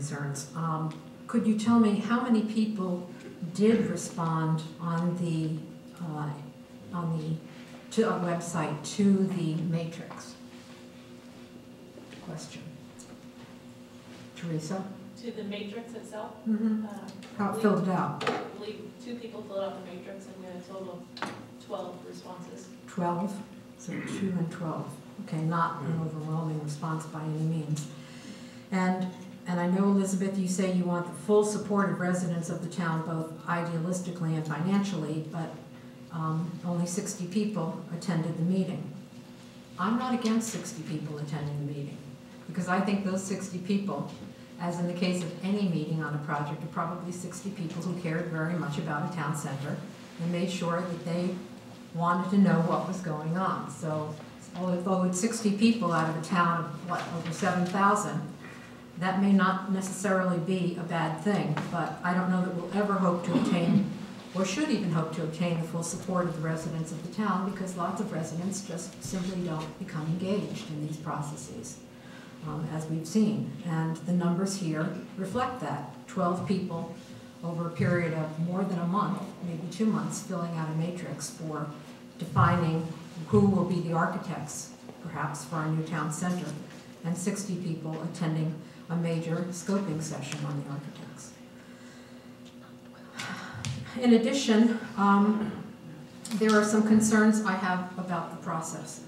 concerns. Could you tell me how many people did respond on the website to the matrix? Question. Teresa? To the matrix itself? Mm-hmm. How it filled it out? I believe 2 people filled out the matrix and we had a total of 12 responses. 12? So 2 and 12. Okay, not an overwhelming response by any means. And I know, Elizabeth, you say you want the full support of residents of the town, both idealistically and financially, but only 60 people attended the meeting. I'm not against 60 people attending the meeting, because I think those 60 people, as in the case of any meeting on a project, are probably 60 people who cared very much about a town center and made sure that they wanted to know what was going on. So although it's 60 people out of a town of, what, over 7,000, that may not necessarily be a bad thing, but I don't know that we'll ever hope to obtain, or should even hope to obtain, the full support of the residents of the town, because lots of residents just simply don't become engaged in these processes, as we've seen. And the numbers here reflect that. 12 people over a period of more than a month, maybe 2 months, filling out a matrix for defining who will be the architects, perhaps, for our new town center, and 60 people attending a major scoping session on the architects. In addition, there are some concerns I have about the process.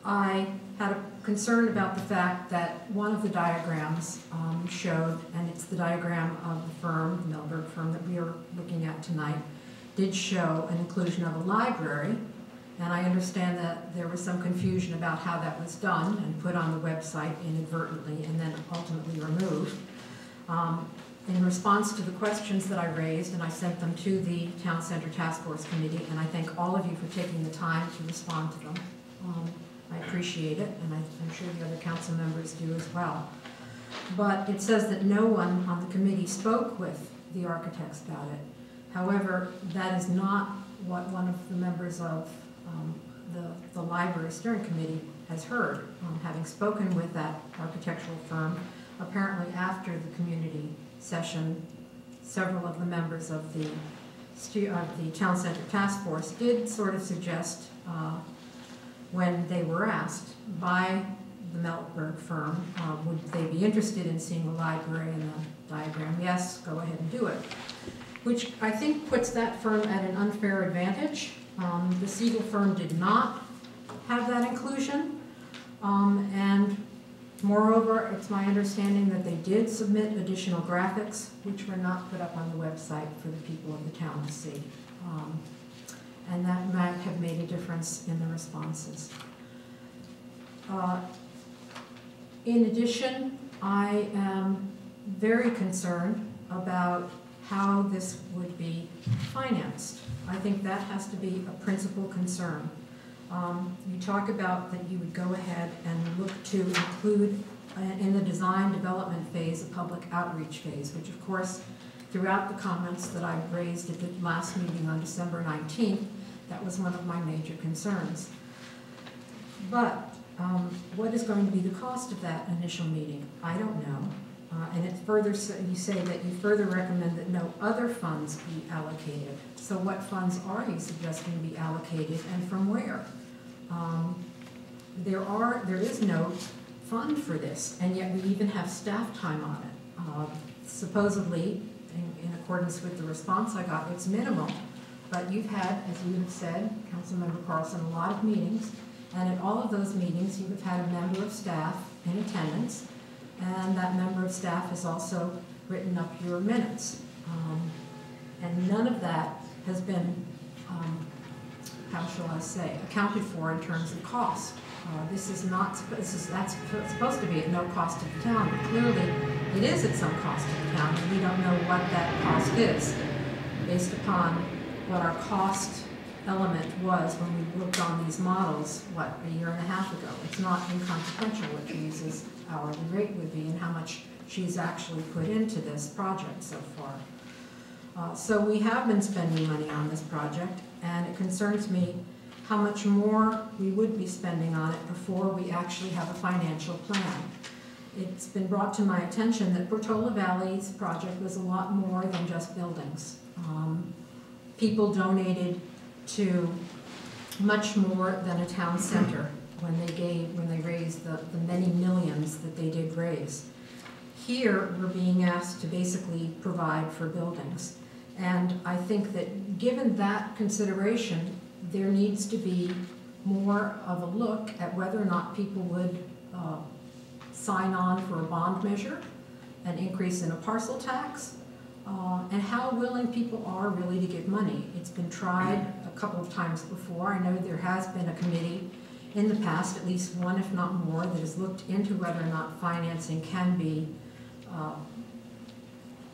I had a concern about the fact that one of the diagrams showed, and it's the diagram of the firm, the Melberg firm that we are looking at tonight, did show an inclusion of a library. And I understand that there was some confusion about how that was done and put on the website inadvertently and then ultimately removed. In response to the questions that I raised, and I sent them to the Town Center Task Force Committee, and I thank all of you for taking the time to respond to them. I appreciate it, and I'm sure the other council members do as well. But it says that no one on the committee spoke with the architects about it. However, that is not what one of the members of the library steering committee has heard, having spoken with that architectural firm. Apparently after the community session, several of the members of the Town Center Task Force did sort of suggest, when they were asked by the Melberg firm, would they be interested in seeing the library and the diagram? Yes, go ahead and do it. Which I think puts that firm at an unfair advantage. The Siegel firm did not have that inclusion, and moreover, it's my understanding that they did submit additional graphics, which were not put up on the website for the people of the town to see. And that might have made a difference in the responses. In addition, I am very concerned about how this would be financed. I think that has to be a principal concern. You talk about that you would go ahead and look to include in the design development phase a public outreach phase, which of course throughout the comments that I raised at the last meeting on December 19th, that was one of my major concerns. But what is going to be the cost of that initial meeting? I don't know. And it further, you say that you further recommend that no other funds be allocated. So what funds are you suggesting be allocated and from where? There is no fund for this, and yet we even have staff time on it. Supposedly, in accordance with the response I got, it's minimal. But you've had, as you have said, Councilmember Carlson, a lot of meetings, and at all of those meetings you have had a member of staff in attendance, and that member of staff has also written up your minutes. And none of that has been, how shall I say, accounted for in terms of cost. This is not, that's supposed to be at no cost to the town, but clearly it is at some cost to the town, and we don't know what that cost is based upon what our cost element was when we worked on these models, what, a year and a half ago. It's not inconsequential what Teresa's hourly rate would be and how much she's actually put into this project so far. So we have been spending money on this project, and it concerns me how much more we would be spending on it before we actually have a financial plan. it's been brought to my attention that Portola Valley's project was a lot more than just buildings. People donated to much more than a town center when they raised the many millions that they did raise. Here, we're being asked to basically provide for buildings. And I think that given that consideration, there needs to be more of a look at whether or not people would sign on for a bond measure, an increase in a parcel tax, and how willing people are really to give money. It's been tried a couple of times before. I know there has been a committee in the past, at least one if not more, that has looked into whether or not financing can be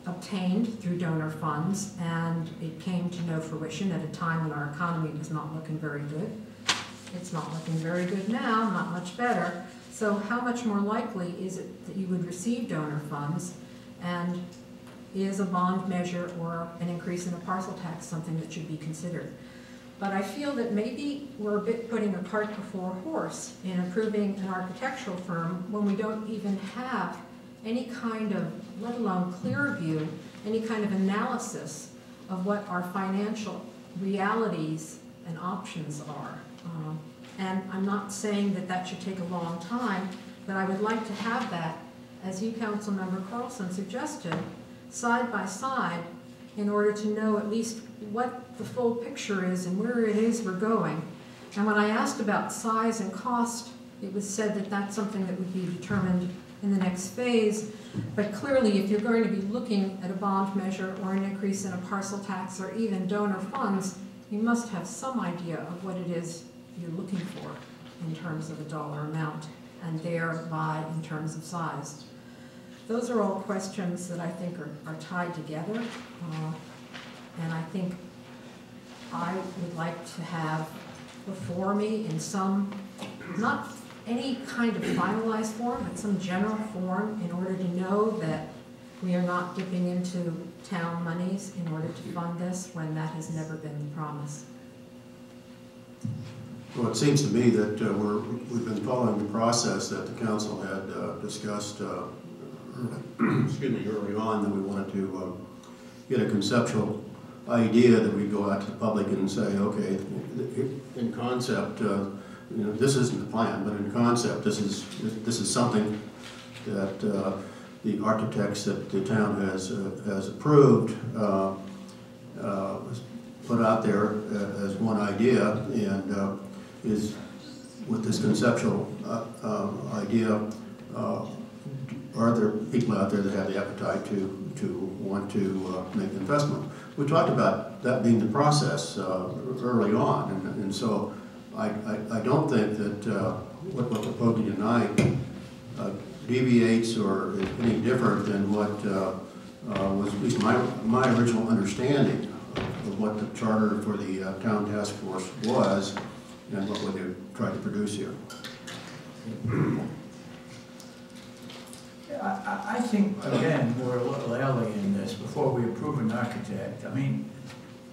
obtained through donor funds, and it came to no fruition at a time when our economy was not looking very good. It's not looking very good now, not much better. So how much more likely is it that you would receive donor funds, and is a bond measure or an increase in a parcel tax something that should be considered? But I feel that maybe we're a bit putting a cart before a horse in approving an architectural firm when we don't even have any kind of, let alone clear view, any kind of analysis of what our financial realities and options are. And I'm not saying that that should take a long time, but I would like to have that, as you, Councilmember Carlson, suggested, side by side, in order to know at least what the full picture is and where it is we're going. And when I asked about size and cost, it was said that that's something that would be determined in the next phase. But clearly, if you're going to be looking at a bond measure or an increase in a parcel tax or even donor funds, you must have some idea of what it is you're looking for in terms of a dollar amount, and thereby in terms of size. Those are all questions that I think are tied together, and I think I would like to have before me in some, not any kind of finalized form, but some general form in order to know that we are not dipping into town monies in order to fund this when that has never been the promise. Well, it seems to me that we've been following the process that the council had discussed early on, that we wanted to get a conceptual idea that we'd go out to the public and say, okay, in concept, you know, this isn't the plan, but in concept, this is something that the architects that the town has approved was put out there as one idea, and is with this conceptual idea. Are there people out there that have the appetite to want to make an investment? We talked about that being the process early on, and so I don't think that what we're proposing tonight deviates or is any different than what was at least my original understanding of what the charter for the town task force was and what we tried to produce here. I think, again, we're a little early in this before we approve an architect. I mean,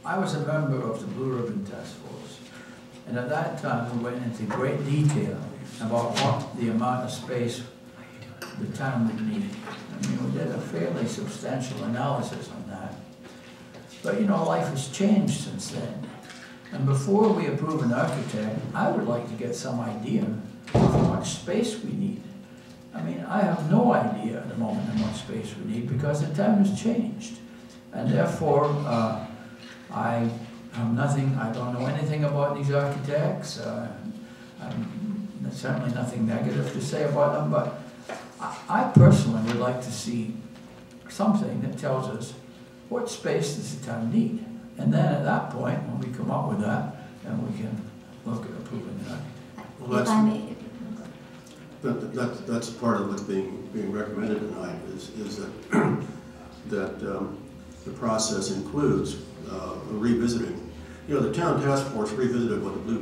I was a member of the Blue Ribbon Task Force, and at that time we went into great detail about what the amount of space the town would need. I mean, we did a fairly substantial analysis on that. But, you know, life has changed since then. And before we approve an architect, I would like to get some idea of how much space we need. I mean, I have no idea at the moment how much space we need because the town has changed. And therefore, I have nothing, I don't know anything about these architects. Certainly nothing negative to say about them, but I personally would like to see something that tells us what space does the town need. And then at that point, when we come up with that, then we can look at approving that. Well, that's part of what's being recommended tonight is that the process includes revisiting. You know, the town task force revisited what the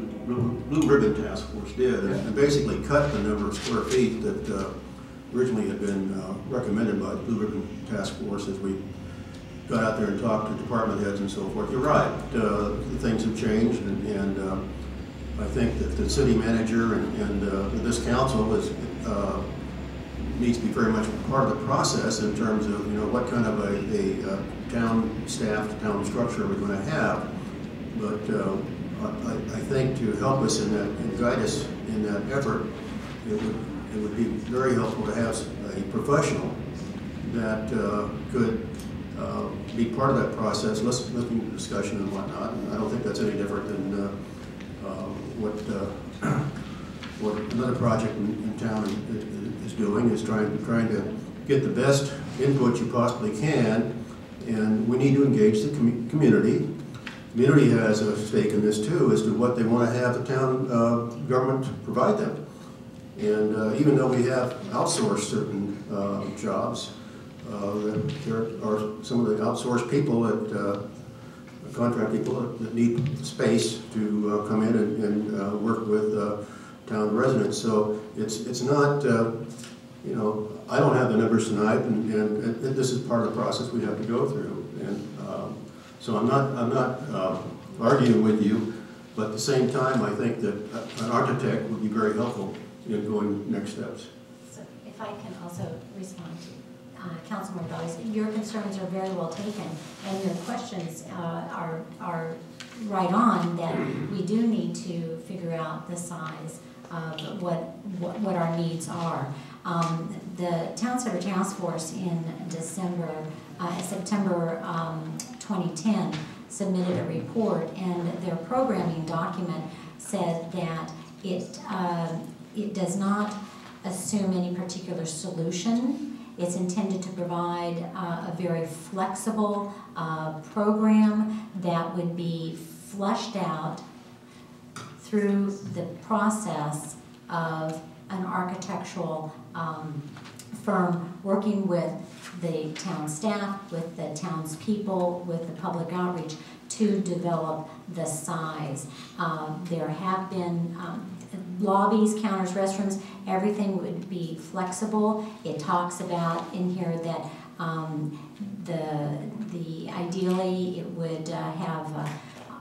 Blue Ribbon Task Force did, and basically cut the number of square feet that originally had been recommended by the Blue Ribbon Task Force as we got out there and talked to department heads and so forth. You're right, things have changed, and I think that the city manager and this council is needs to be very much part of the process in terms of, you know, what kind of a town staff, town structure we're going to have. But I think to help us in that and guide us in that effort, it would be very helpful to have a professional that could be part of that process, listen to discussion and whatnot. And I don't think that's any different than what another project in town is doing, is trying to get the best input you possibly can. And we need to engage the community. The community has a stake in this too, as to what they want to have the town government provide them. And even though we have outsourced certain jobs, there are some of the outsourced people that contract people that need space to come in and work with town residents. So it's not, you know, I don't have the numbers tonight, and this is part of the process we have to go through. And so I'm not arguing with you, but at the same time, I think that an architect would be very helpful in going next steps. So if I can also respond to Councilmember Dawes, your concerns are very well taken, and your questions are right on, that we do need to figure out the size of what our needs are. The Town Center Task Force in September 2010 submitted a report, and their programming document said that it does not assume any particular solution. It's intended to provide a very flexible program that would be fleshed out through the process of an architectural firm working with the town staff, with the townspeople, with the public outreach to develop the size. There have been lobbies, counters, restrooms, everything would be flexible. It talks about in here that the ideally it would have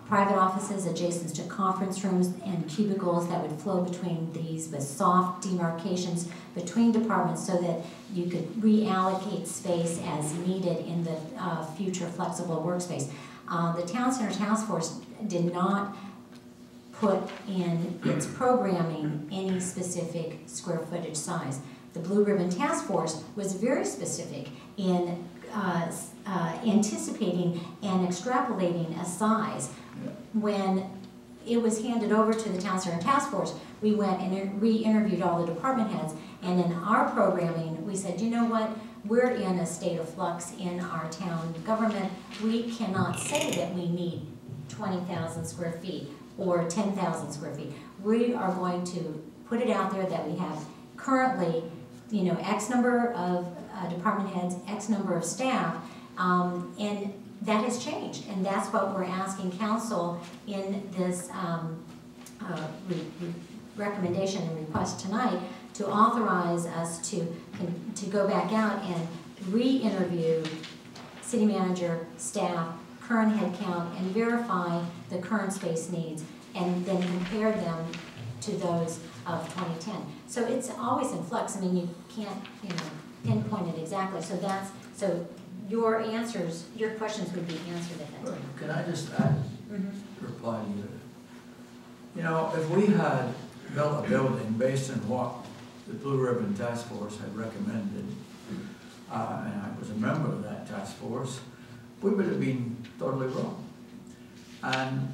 private offices adjacent to conference rooms and cubicles that would flow between these with soft demarcations between departments, so that you could reallocate space as needed in the future flexible workspace. The Town Center Task Force did not put in its programming any specific square footage size. The Blue Ribbon Task Force was very specific in anticipating and extrapolating a size. When it was handed over to the Town Center Task Force, we went and re-interviewed all the department heads, and in our programming, we said, you know what, we're in a state of flux in our town government. We cannot say that we need 20,000 square feet or 10,000 square feet. We are going to put it out there that we have currently, you know, X number of department heads, X number of staff, and that has changed, and that's what we're asking council in this recommendation and request tonight, to authorize us to go back out and re-interview city manager, staff, current head count, and verify the current space needs, and then compare them to those of 2010. So it's always in flux. I mean, you can't, you know, pinpoint it exactly. So your answers, your questions would be answered at that time. Can I just add, reply to you? You know, if we had built a building based on what the Blue Ribbon Task Force had recommended, and I was a member of that task force, we would have been totally wrong. And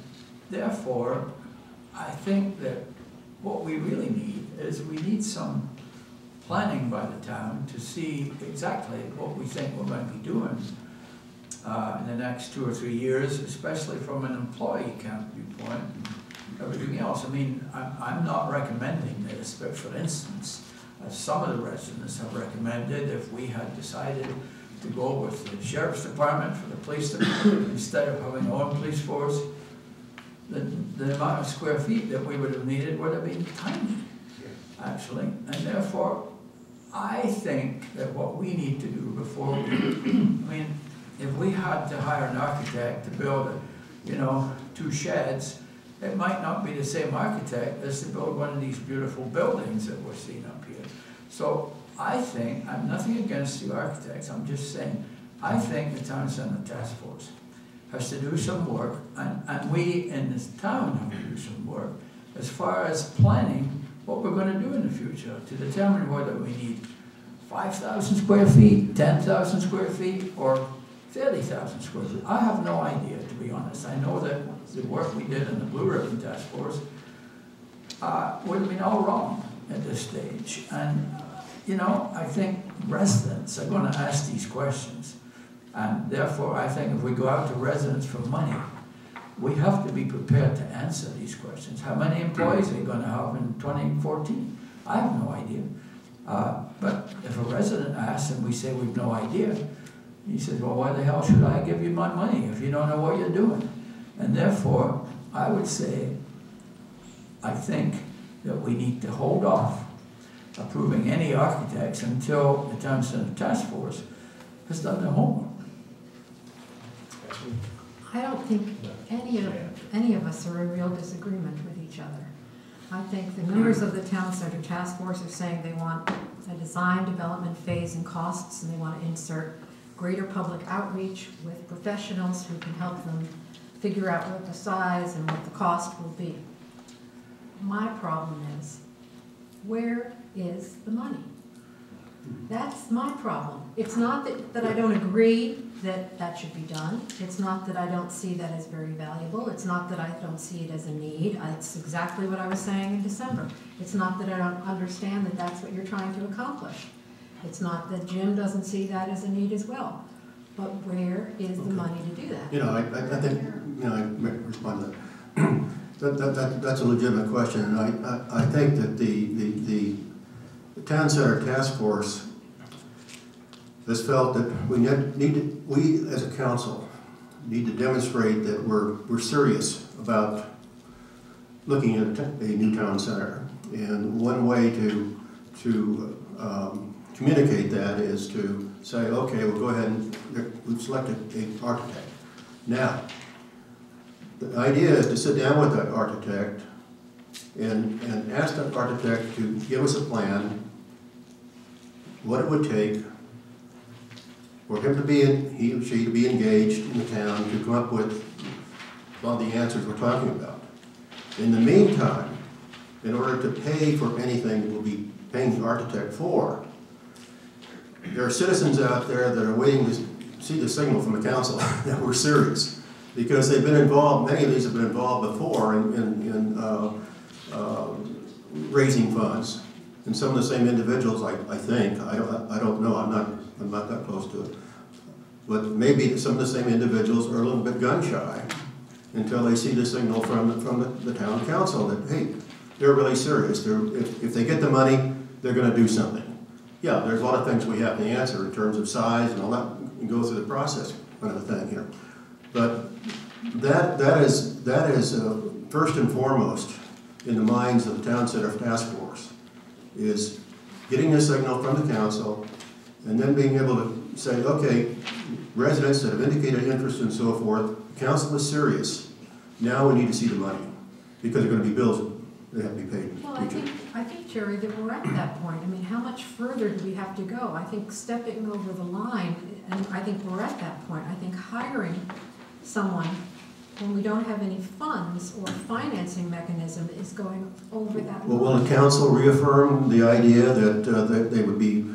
therefore, I think that what we really need is we need some planning by the town to see exactly what we think we're going to be doing in the next 2 or 3 years, especially from an employee count viewpoint and everything else. I mean, I'm not recommending this, but for instance, as some of the residents have recommended, if we had decided to go with the sheriff's department for the police department instead of having our own police force, the amount of square feet that we would have needed would have been tiny, actually. And therefore, I think that what we need to do before we, I mean, if we had to hire an architect to build, you know, 2 sheds, it might not be the same architect as to build one of these beautiful buildings that we're seeing up here. So I think, I'm nothing against the architects, I'm just saying, I think the Town Center Task Force has to do some work, and we in this town have to do some work as far as planning what we're going to do in the future to determine whether we need 5,000 square feet, 10,000 square feet, or 30,000 square feet. I have no idea, to be honest. I know that the work we did in the Blue Ribbon Task Force would have been all wrong at this stage. And, you know, I think residents are going to ask these questions. And therefore, I think if we go out to residents for money, we have to be prepared to answer these questions. How many employees are you going to have in 2014? I have no idea. But if a resident asks and we say we've no idea, he says, well, why the hell should I give you my money if you don't know what you're doing? And therefore, I would say, I think that we need to hold off approving any architects until the Town Center Task Force has done their homework. I don't think any of us are in real disagreement with each other. I think the members of the Town Center Task Force are saying they want a design, development phase and costs, and they want to insert greater public outreach with professionals who can help them figure out what the size and what the cost will be. My problem is, where is the money? That's my problem. It's not that I don't agree that that should be done. It's not that I don't see that as very valuable. It's not that I don't see it as a need. It's exactly what I was saying in December. It's not that I don't understand that that's what you're trying to accomplish. It's not that Jim doesn't see that as a need as well. But where is the money to do that? You know, I think, you know, I may respond to that. That's a legitimate question, and I think that the Town Center Task Force has felt that we as a council need to demonstrate that we're serious about looking at a new town center, and one way to communicate that is to say, okay, we'll go ahead and we've selected an architect. Now, the idea is to sit down with that architect and ask that architect to give us a plan, what it would take for him to be, he or she to be engaged in the town to come up with all the answers we're talking about. In the meantime, in order to pay for anything that we'll be paying the architect for, there are citizens out there that are waiting to see the signal from the council that we're serious, because they've been involved, many of these have been involved before in raising funds. And some of the same individuals, I think, I don't know, I'm not that close to it, but maybe some of the same individuals are a little bit gun shy until they see the signal from the town council that, hey, they're really serious. If they get the money, they're going to do something. Yeah, there's a lot of things we have to answer in terms of size and all that, and go through the process kind of a thing here. But that is first and foremost in the minds of the Town Center Task Force, is getting a signal from the council and then being able to say, okay, residents that have indicated interest and so forth, the council is serious. Now we need to see the money, because there are going to be bills that have to be paid. Well, I think, Jerry, that we're at that point. I mean, how much further do we have to go? I think stepping over the line, and I think we're at that point. I think hiring someone when we don't have any funds or financing mechanism is going over that line. Well, will the council reaffirm the idea that they would be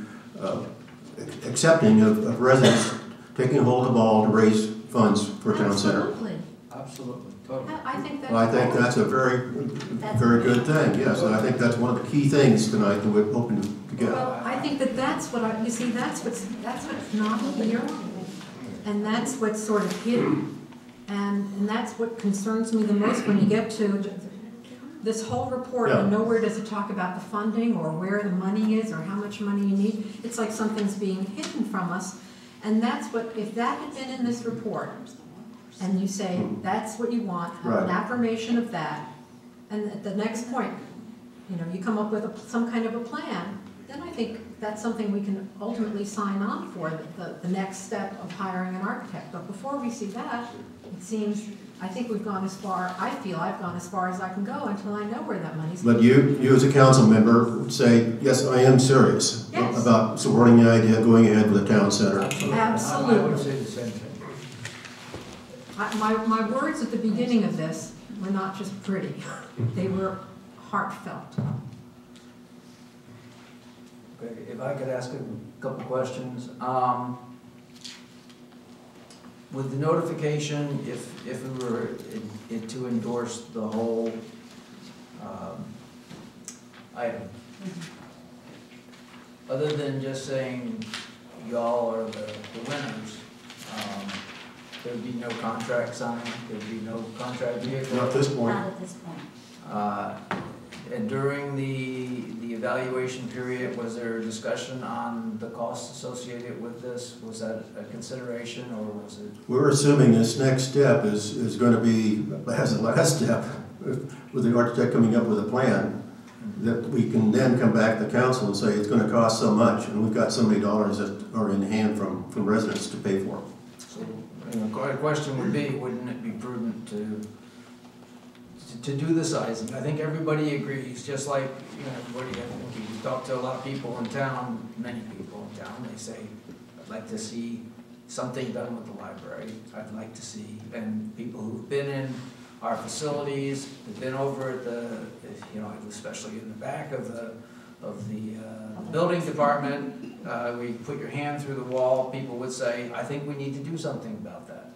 accepting of residents taking hold of the ball to raise funds for Town Center? Absolutely. Absolutely, totally. I think that's, Well, I think that's a very good thing, yes, and I think that's one of the key things tonight that we're hoping to get. well, I think that's what you see, that's what's not here, and that's what's sort of hidden. And that's what concerns me the most when you get to this whole report, and nowhere does it talk about the funding or where the money is or how much money you need. It's like something's being hidden from us. And that's what, if that had been in this report, and you say that's what you want, an affirmation of that, and at the next point, you know, you come up with some kind of a plan, then I think that's something we can ultimately sign on for, the next step of hiring an architect. But before we see that, it seems, I think we've gone as far, I feel I've gone as far as I can go until I know where that money's going. But you as a council member would say, yes, I am serious Yes. about supporting the idea of going ahead with the town center. Absolutely. I would say the same thing. My words at the beginning of this were not just pretty, they were heartfelt. Okay, if I could ask a couple questions. With the notification, if we were to endorse the whole item, other than just saying y'all are the winners, there'd be no contract signed, there'd be no contract vehicle? Not at this point. Not at this point. And during the evaluation period, was there a discussion on the costs associated with this? Was that a consideration, or was it? We're assuming this next step is going to be, as the last step, with the architect coming up with a plan, that we can then come back to the council and say it's going to cost so much, and we've got so many dollars that are in hand from residents to pay for. So, a question would be, wouldn't it be prudent to do the sizing? I think everybody agrees, just like, everybody, I think you talk to a lot of people in town, many people in town, they say, I'd like to see something done with the library. I'd like to see, and people who've been in our facilities, have been over at the, especially in the back of the building department, where you put your hand through the wall, people would say, I think we need to do something about that.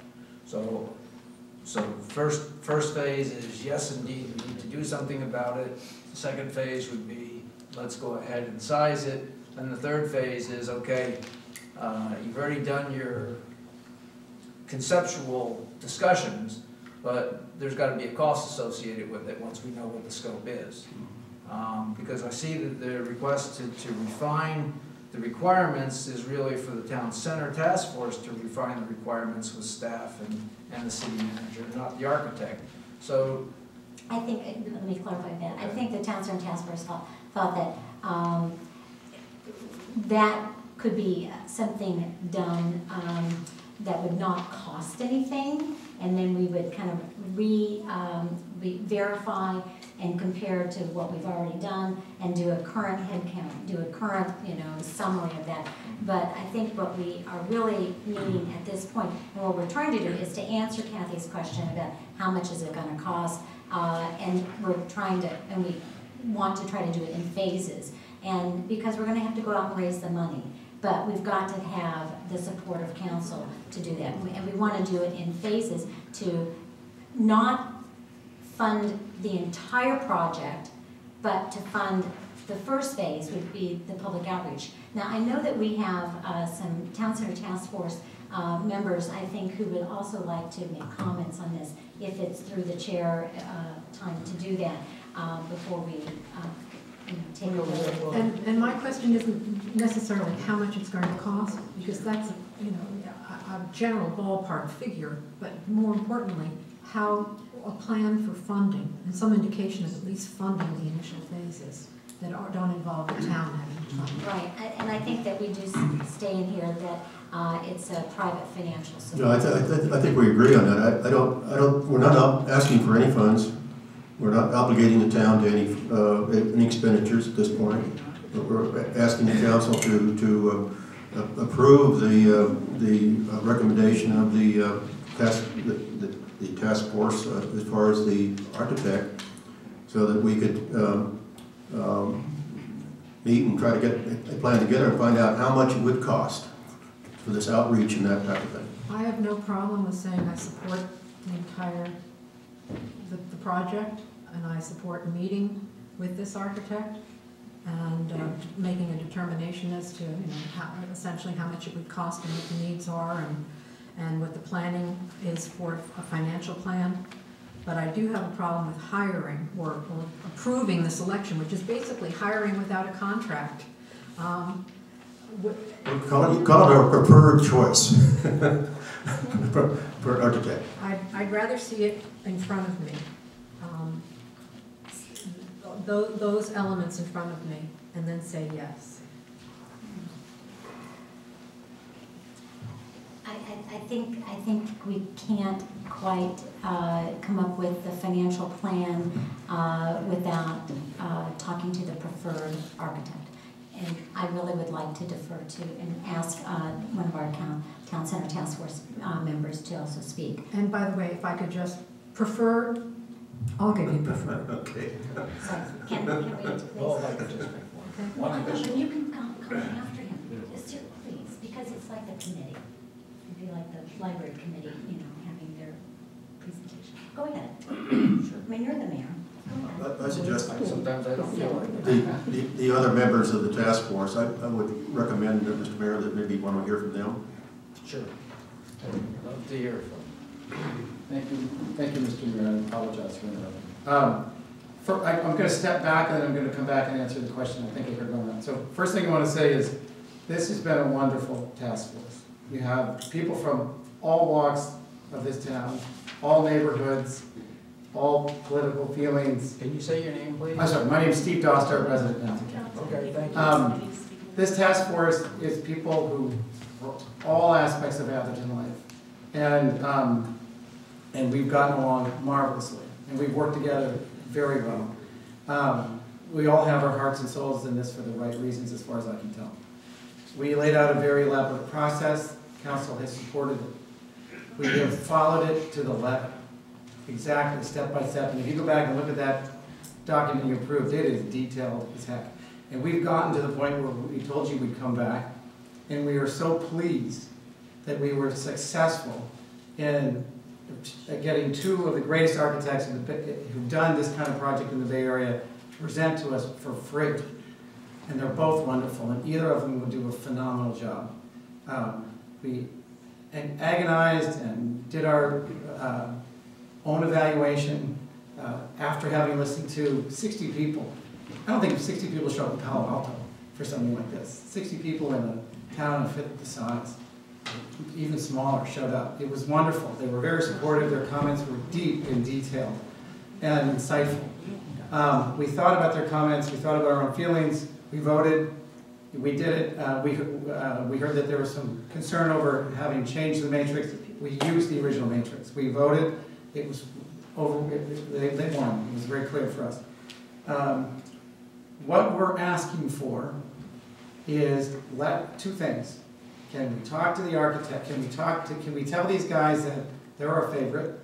So first phase is, yes, indeed, we need to do something about it. The second phase would be, let's go ahead and size it. And the third phase is, okay, you've already done your conceptual discussions, but there's got to be a cost associated with it once we know what the scope is. Because I see that the request to refine the requirements is really for the town center task force to refine the requirements with staff and the city manager, not the architect. So I think, let me clarify that. I think the town center task force thought that that could be something done that would not cost anything, and then we would kind of verify and compare to what we've already done and do a current head count, do a current, summary of that. But I think what we are really needing at this point, and what we're trying to do, is to answer Kathy's question about how much is it going to cost, and we want to try to do it in phases. And because we're going to have to go out and raise the money, but we've got to have the support of council to do that. And we want to do it in phases to not fund the entire project, but to fund the first phase would be the public outreach. Now, I know that we have some town center task force members, I think, who would also like to make comments on this, if it's through the chair time to do that before we take a vote. And my question isn't necessarily how much it's going to cost, because that's a general ballpark figure, but more importantly, how a plan for funding and some indication of at least funding the initial phases that don't involve the town having to fund. Right, and I think that we do stay in here that it's a private financial support. No, I think we agree on that. We're not asking for any funds. We're not obligating the town to any expenditures at this point. But we're asking the council to approve the recommendation of the task force as far as the architect, so that we could meet and try to get a plan together and find out how much it would cost for this outreach and that type of thing. I have no problem with saying I support the entire the project, and I support meeting with this architect and making a determination as to essentially how much it would cost and what the needs are, and what the planning is for a financial plan. But I do have a problem with hiring or approving the selection, which is basically hiring without a contract. Call it our preferred choice for an architect. I'd rather see it in front of me, those elements in front of me, and then say yes. I think we can't quite come up with the financial plan without talking to the preferred architect. And I really would like to defer to and ask one of our Town Center Task Force members to also speak. And by the way, if I could just prefer, I'll give you prefer. Okay. So can we please? Well, I could just make one. Well, but you can come after him, just please, because it's like the committee. It'd be like the library committee, you know, having their presentation. Go ahead. Sure. I mean, you're the mayor. Go ahead. I suggest Sometimes I don't feel like it. the other members of the task force, I would recommend, Mr. Mayor, that maybe want to hear from them. Sure. I'd love to hear from Thank you, Mr. Mayor. I apologize for interrupting. I'm going to step back and then I'm going to come back and answer the question I think I heard going on. So first thing I want to say is this has been a wonderful task force. You have people from all walks of this town, all neighborhoods, all political feelings. Can you say your name, please? I'm sorry, my name is Steve Doster, resident of Atherton Council. Okay, thank you. This task force is people who, all aspects of Atherton life. And we've gotten along marvelously. And we've worked together very well. We all have our hearts and souls in this for the right reasons as far as I can tell. We laid out a very elaborate process. Council has supported it. We have followed it to the letter, exactly, step by step. And if you go back and look at that document you approved, it is detailed as heck. And we've gotten to the point where we told you we'd come back, and we are so pleased that we were successful in getting two of the greatest architects who've done this kind of project in the Bay Area to present to us for free. And they're both wonderful, and either of them will do a phenomenal job. We agonized and did our own evaluation after having listened to 60 people. I don't think 60 people show up in Palo Alto for something like this. 60 people in a town a fifth the size, even smaller, showed up. It was wonderful. They were very supportive. Their comments were deep and detailed and insightful. We thought about their comments. We thought about our own feelings. We voted. We did it. We heard that there was some concern over having changed the matrix. We used the original matrix. We voted. It was over. They won. It was very clear for us. What we're asking for is two things. Can we talk to the architect? Can we tell these guys that they're our favorite,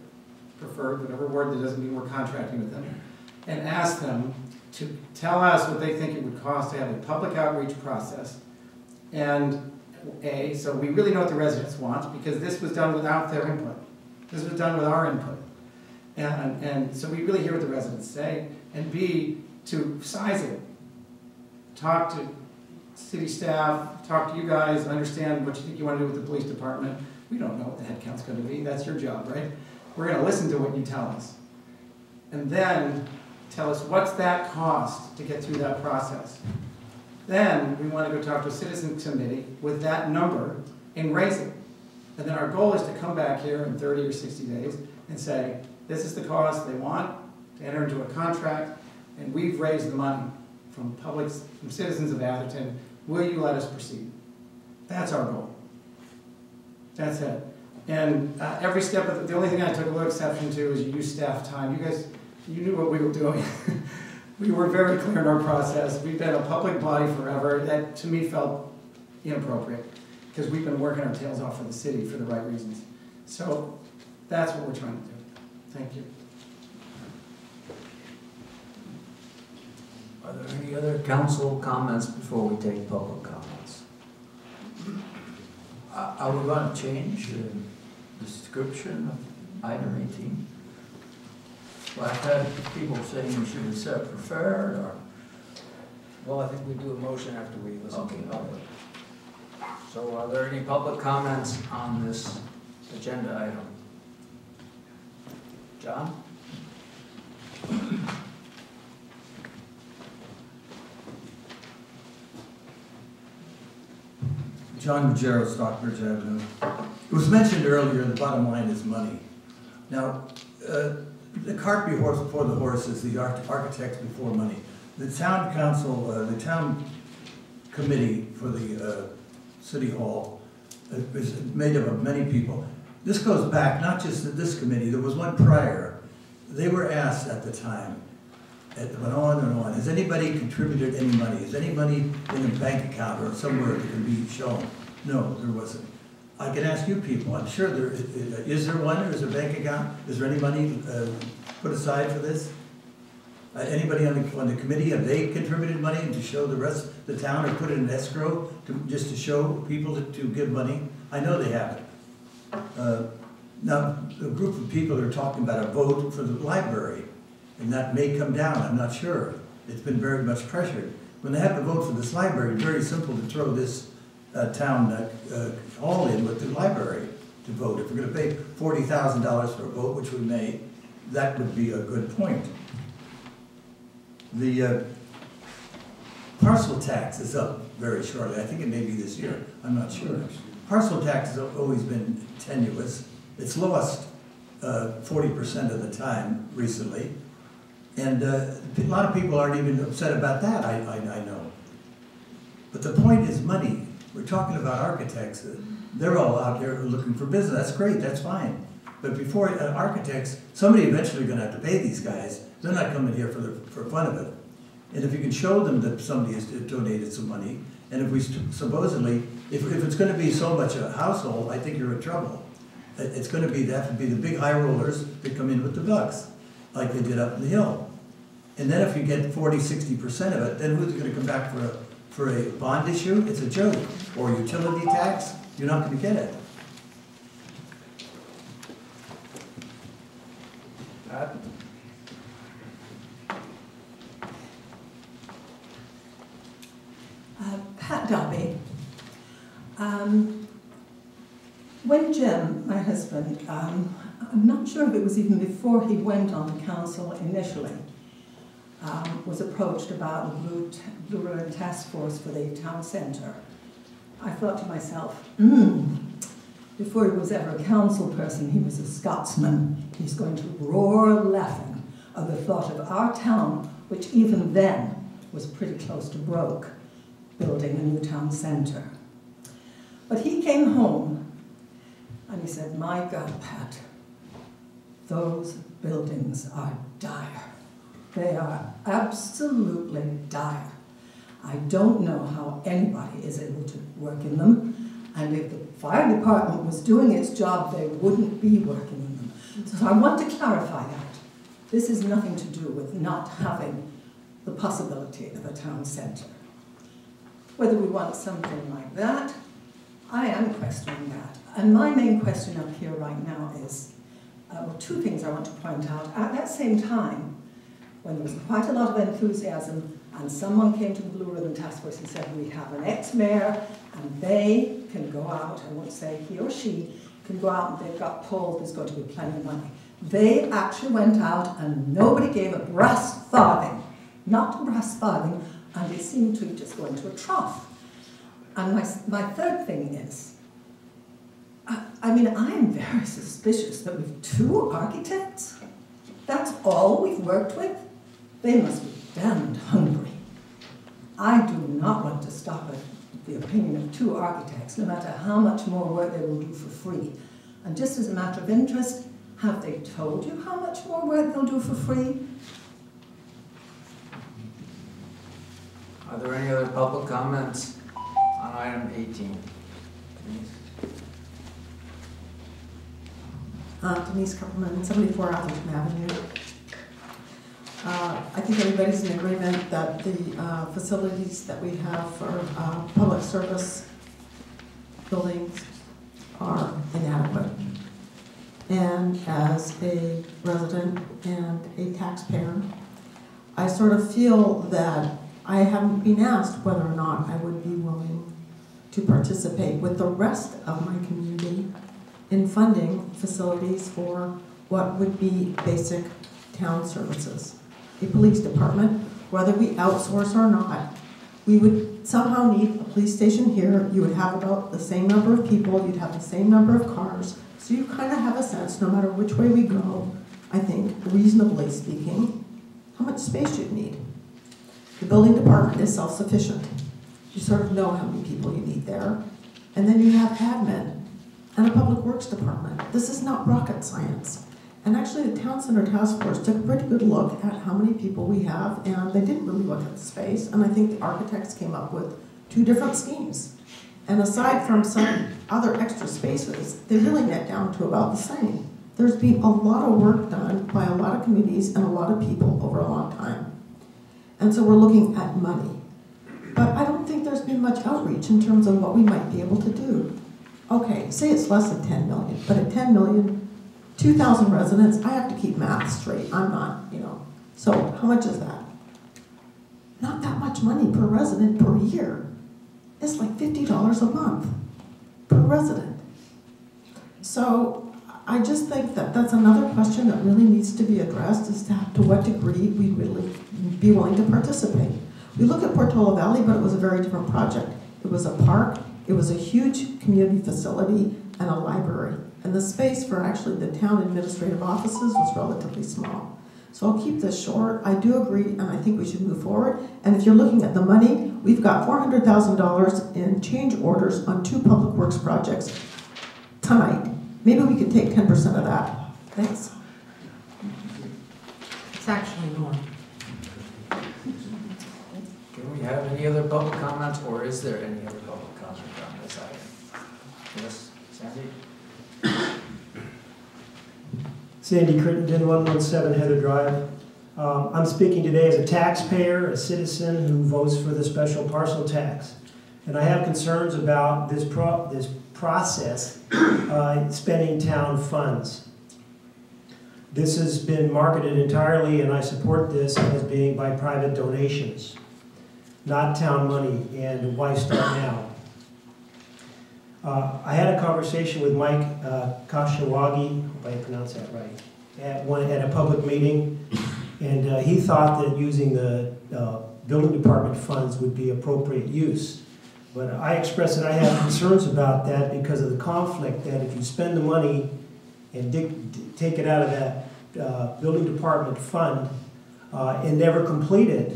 preferred, whatever word that doesn't mean we're contracting with them, and ask them to tell us what they think it would cost to have a public outreach process. And so we really know what the residents want, because this was done without their input. This was done with our input. And so we really hear what the residents say. And B, to size it. Talk to city staff, talk to you guys, understand what you think you want to do with the police department. We don't know what the head count's going to be. That's your job, right? We're going to listen to what you tell us. And then tell us what's that cost to get through that process. Then we want to go talk to a citizen committee with that number and raise it. And then our goal is to come back here in 30 or 60 days and say, this is the cost they want to enter into a contract, and we've raised the money from citizens of Atherton. Will you let us proceed? That's our goal. That's it. And every step of the only thing I took a little exception to is you used staff time. You guys, you knew what we were doing. We were very clear in our process. We've been a public body forever. That, to me, felt inappropriate, because we've been working our tails off for the city for the right reasons. So that's what we're trying to do. Thank you. Are there any other council comments before we take public comments? Are we going to change the description of item 18? Well, I've had people saying we should have said preferred, or... Well, I think we do a motion after we listen to Okay. the public. So are there any public comments on this agenda item? John? John Ruggiero, Stockbridge Avenue. It was mentioned earlier, the bottom line is money. Now, the cart before the horse is the architect before money. The town council, the town committee for the city hall is made up of many people. This goes back, not just to this committee, there was one prior. They were asked at the time, it went on and on, has anybody contributed any money? Is any money in a bank account or somewhere that can be shown? No, there wasn't. I can ask you people, I'm sure there is there one, or is there a bank account? Is there any money put aside for this? Anybody on the committee, have they contributed money to show the rest of the town, or put it in escrow just to show people to give money? I know they haven't. Now, a group of people are talking about a vote for the library, and that may come down, I'm not sure. It's been very much pressured. When they have to vote for this library, it's very simple to throw this town hall in with the library to vote. If we're going to pay $40,000 for a vote, which we may, that would be a good point. The parcel tax is up very shortly. I think it may be this year. I'm not sure. Parcel tax has always been tenuous. It's lost 40% of the time recently. And a lot of people aren't even upset about that, I know. But the point is money. We're talking about architects. They're all out there looking for business. That's great, that's fine. But before architects, somebody eventually going to have to pay these guys. They're not coming here for fun of it. And if you can show them that somebody has donated some money, and if we supposedly, if it's going to be so much a household, I think you're in trouble. It's going to be, they have to be the big high rollers that come in with the bucks, like they did up in the hill. And then if you get 40–60% of it, then who's going to come back for a bond issue? It's a joke. Or utility tax, you're not going to get it. Pat Darby. When Jim, my husband, I'm not sure if it was even before he went on the council initially, was approached about the Blue Ribbon Task Force for the town centre, I thought to myself, before he was ever a council person, he was a Scotsman. He's going to roar laughing at the thought of our town, which even then was pretty close to broke, building a new town centre. But he came home and he said, my God, Pat, those buildings are dire. They are absolutely dire. I don't know how anybody is able to work in them, and if the fire department was doing its job, they wouldn't be working in them. So I want to clarify that. This has nothing to do with not having the possibility of a town centre. Whether we want something like that, I am questioning that. And my main question up here right now is, well, two things I want to point out. At that same time, when there was quite a lot of enthusiasm, and someone came to the Blue Ribbon Task Force and said, we have an ex-mayor, and they can go out, I won't say he or she, can go out and they've got polls, there's going to be plenty of money. They actually went out and nobody gave a brass farthing, not a brass farthing, and it seemed to just go into a trough. And my third thing is, I mean, I am very suspicious that with two architects, that's all we've worked with. They must be damned hungry. I do not want to stop at the opinion of two architects, no matter how much more work they will do for free. And just as a matter of interest, have they told you how much more work they'll do for free? Are there any other public comments on item 18? Denise Kupperman, 74 Atherton Avenue. I think everybody's in agreement that the facilities that we have for public service buildings are inadequate. And as a resident and a taxpayer, I sort of feel that I haven't been asked whether or not I would be willing to participate with the rest of my community in funding facilities for what would be basic town services. A police department, whether we outsource or not, we would somehow need a police station here. You would have about the same number of people, you'd have the same number of cars, so you kind of have a sense, no matter which way we go, I think, reasonably speaking, how much space you'd need. The building department is self-sufficient. You sort of know how many people you need there. and then you have admin and a public works department. This is not rocket science. And actually, the Town Center Task Force took a pretty good look at how many people we have, and they didn't really look at the space, and I think the architects came up with 2 different schemes. And aside from some other extra spaces, they really net down to about the same. There's been a lot of work done by a lot of committees and a lot of people over a long time. And so we're looking at money. But I don't think there's been much outreach in terms of what we might be able to do. Okay, say it's less than 10 million, but at 10 million, 2,000 residents, I have to keep math straight. I'm not, So how much is that? Not that much money per resident per year. It's like $50 a month per resident. So I just think that that's another question that really needs to be addressed, is to what degree we'd really be willing to participate. We look at Portola Valley, but it was a very different project. It was a park, it was a huge community facility, and a library. And the space for actually the town administrative offices was relatively small. So I'll keep this short. I do agree, and I think we should move forward. And if you're looking at the money, we've got $400,000 in change orders on 2 public works projects tonight. Maybe we could take 10% of that. Thanks. It's actually more. Can we have any other public comments, or is there any other public comment on this item? Yes, Sandy? Sandy Crittenden, 117 Heather Drive. I'm speaking today as a taxpayer, a citizen who votes for the special parcel tax. And I have concerns about this process spending town funds. This has been marketed entirely, and I support this as being by private donations, not town money, and why start now? I had a conversation with Mike Kashawagi, hope I pronounced that right, at a public meeting, and he thought that using the building department funds would be appropriate use. But I expressed that I have concerns about that because of the conflict that if you spend the money and take it out of that building department fund and never complete it,